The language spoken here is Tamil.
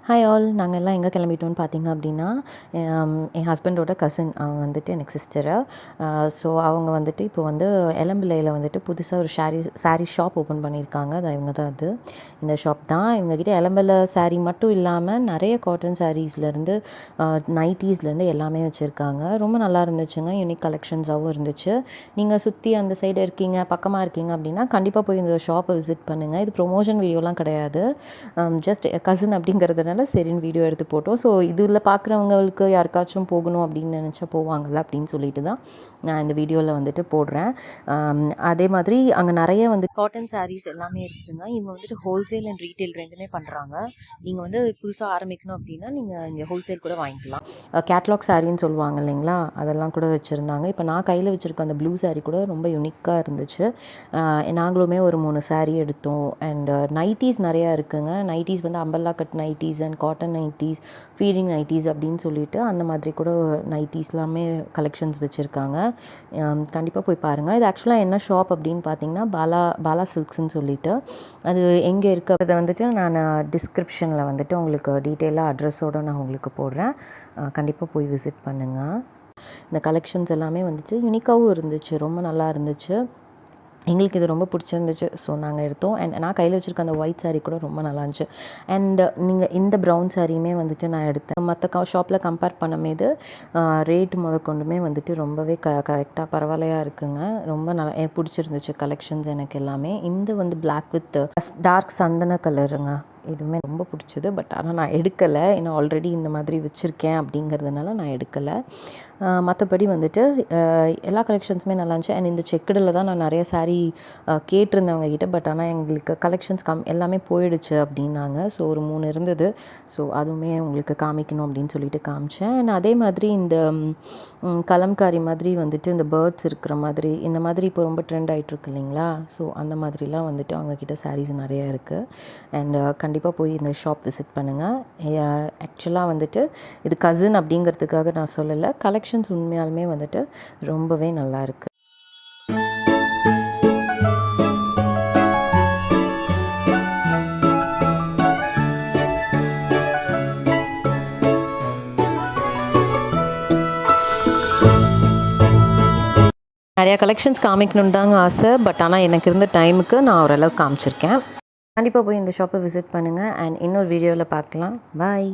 ஹாய் ஆல், நாங்கள் எல்லாம் எங்கே கிளம்பிட்டோம்னு பார்த்தீங்க அப்படின்னா, என் ஹஸ்பண்டோட கசின் அவங்க வந்துட்டு எனக்கு சிஸ்டரு. ஸோ அவங்க வந்துட்டு இப்போ வந்து எலம்பிள்ளையில் வந்துட்டு புதுசாக ஒரு சாரீ ஷாப் ஓப்பன் பண்ணியிருக்காங்க. அது இவங்க தான். அது இந்த ஷாப் தான். இவங்ககிட்ட எலம்பிள்ளை சாரீ மட்டும் இல்லாமல் நிறைய காட்டன் சாரீஸ்லேருந்து நைட்டீஸ்லேருந்து எல்லாமே வச்சுருக்காங்க. ரொம்ப நல்லா இருந்துச்சுங்க. யூனிக் கலெக்ஷன்ஸாகவும் இருந்துச்சு. நீங்கள் சுற்றி அந்த சைடு இருக்கீங்க, பக்கமாக இருக்கீங்க அப்படின்னா கண்டிப்பாக போய் இந்த ஷாப்பை விசிட் பண்ணுங்கள். இது ப்ரொமோஷன் வீடியோலாம் கிடையாது. ஜஸ்ட் கசின் அப்படிங்கிறதுனால சரின்னு வீடியோ எடுத்து போட்டோம். ஸோ இதில் பார்க்குறவங்களுக்கு யாருக்காச்சும் போகணும் அப்படின்னு நினச்சா போவாங்கள்ல அப்படின்னு சொல்லிட்டு தான் நான் இந்த வீடியோவில் வந்துட்டு போடுறேன். அதே மாதிரி அங்கே நிறைய வந்து காட்டன் சாரீஸ் எல்லாமே இருக்குதுங்க. இவங்க வந்துட்டு ஹோல்சேல் அண்ட் ரீட்டெயில் ரெண்டுமே பண்ணுறாங்க. நீங்கள் வந்து புதுசாக ஆரம்பிக்கணும் அப்படின்னா நீங்கள் இங்கே ஹோல்சேல் கூட வாங்கிக்கலாம். கேட்லாக் சாரின்னு சொல்லுவாங்க இல்லைங்களா, அதெல்லாம் கூட வச்சுருந்தாங்க. இப்போ நான் கையில் வச்சுருக்க அந்த ப்ளூ சாரீ கூட ரொம்ப யூனிக்காக இருந்துச்சு. நாங்களுமே ஒரு 3 சாரீ எடுத்தோம். அண்ட் நைட்டீஸ் நிறையா இருக்குதுங்க. நைட்டீஸ் வந்து Amphalla cut nighties and cotton nighties, feeding nighties அப்படின்னு சொல்லிட்டு அந்த மாதிரி கூட நைட்டீஸ்லாமே கலெக்ஷன்ஸ் வச்சுருக்காங்க. கண்டிப்பாக போய் பாருங்கள். இது ஆக்சுவலாக என்ன ஷாப் அப்படின்னு பார்த்தீங்கன்னா பாலா சில்க்ஸ்ன்னு சொல்லிட்டு, அது எங்கே இருக்குது அதை வந்துட்டு நான் டிஸ்கிரிப்ஷனில் வந்துட்டு உங்களுக்கு டீட்டெயிலாக அட்ரஸோடு நான் உங்களுக்கு போடுறேன். கண்டிப்பாக போய் விசிட் பண்ணுங்கள். இந்த கலெக்ஷன்ஸ் எல்லாமே வந்துச்சு, யூனிக்காகவும் இருந்துச்சு, ரொம்ப நல்லா இருந்துச்சு. எங்களுக்கு இது ரொம்ப பிடிச்சிருந்துச்சு. ஸோ நாங்கள் எடுத்தோம். அண்ட் நான் கையில் வச்சுருக்க அந்த ஒயிட் சாரீ கூட ரொம்ப நல்லா இருந்துச்சு. அண்ட் நீங்கள் இந்த ப்ரௌன் சாரியுமே வந்துட்டு நான் எடுத்தேன். மற்ற ஷாப்பில் கம்பேர் பண்ணும்போது ரேட் முதற்கொண்டுமே வந்துட்டு ரொம்பவே கரெக்டாக பரவாயில்லையாக இருக்குங்க. ரொம்ப நல்லா எனக்கு பிடிச்சிருந்துச்சு கலெக்ஷன்ஸ் எனக்கு எல்லாமே. இந்த வந்து பிளாக் வித் டார்க் சந்தன கலருங்க, இதுவுமே ரொம்ப பிடிச்சது. பட் ஆனால் நான் எடுக்கலை, ஏன்னா ஆல்ரெடி இந்த மாதிரி வச்சுருக்கேன் அப்படிங்கிறதுனால நான் எடுக்கலை. மற்றபடி வந்துட்டு எல்லா கலெக்ஷன்ஸுமே நல்லா இருந்துச்சு. அண்ட் இந்த செக்குடில் தான் நான் நிறைய சாரீ கேட்டிருந்தவங்க கிட்ட. பட் ஆனால் எங்களுக்கு கலெக்ஷன்ஸ் எல்லாமே போயிடுச்சு அப்படின்னாங்க. ஸோ ஒரு 3 இருந்தது. ஸோ அதுவுமே உங்களுக்கு காமிக்கணும் அப்படின்னு சொல்லிட்டு காமிச்சேன். அண்ட் அதே மாதிரி இந்த கலம்காரி மாதிரி வந்துட்டு இந்த பேர்ட்ஸ் இருக்கிற மாதிரி இந்த மாதிரி இப்போ ரொம்ப ட்ரெண்ட் ஆகிட்டுருக்கு இல்லைங்களா. ஸோ அந்த மாதிரிலாம் வந்துட்டு அவங்கக்கிட்ட சாரீஸ் நிறையா இருக்குது. அண்ட் கண்டிப்பாக போய் இந்த ஷாப் விசிட் பண்ணுங்கள். ஆக்சுவலாக வந்துட்டு இது கசின் அப்படிங்கிறதுக்காக நான் சொல்லலை. கலெக்ஷன்ஸ் உண்மையாலுமே வந்துட்டு ரொம்பவே நல்லா இருக்குது. நிறையா கலெக்ஷன்ஸ் காமிக்கணுன்னு தாங்க ஆசை. பட் ஆனால் எனக்கு இருந்த டைமுக்கு நான் ஓரளவுக்கு காமிச்சிருக்கேன். கண்டிப்பாக போய் இந்த ஷாப்பை விசிட் பண்ணுங்கள். அண்ட் இன்னொரு வீடியோவில் பார்க்கலாம். பாய்.